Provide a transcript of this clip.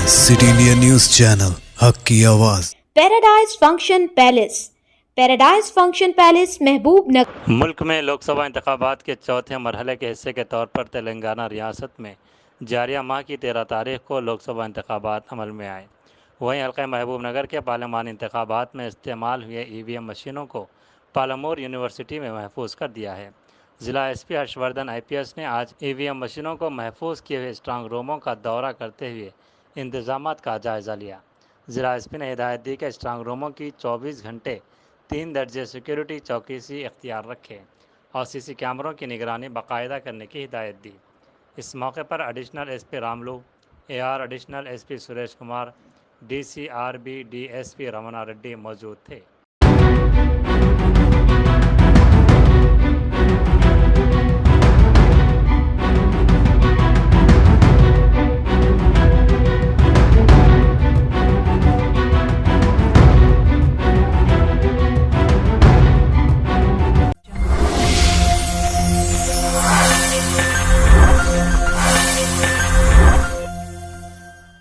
City India news channel हक की आवाज। पैराडाइज फंक्शन पैलेस महबूब नगर। मुल्क में लोकसभा इंतखाबात के चौथे मरहले के हिस्से के तौर पर तेलंगाना रियासत में जारिया माह की 13 तारीख को लोकसभा इंतखाबात अमल में आए। वहीं हल्का महबूब नगर के पार्लिमानी इंतखाबात में इस्तेमाल हुए EVM मशीनों को पालामोर यूनिवर्सिटी में महफूज कर दिया है। ज़िला SP हर्षवर्धन IPS ने आज EVM मशीनों को महफूज किए हुए स्ट्रांग रूमों का दौरा करते हुए इंतजामात का जायज़ा लिया। ज़िला SP ने हिदायत दी कि स्ट्रांग रूमों की 24 घंटे 3 दर्जे सिक्योरिटी चौकसी इख्तियार रखें और CC कैमरों की निगरानी बाकायदा करने की हिदायत दी। इस मौके पर additional SP Ramulu, AR additional SP Suresh Kumar, DCRB DSP Ramana Reddy मौजूद थे।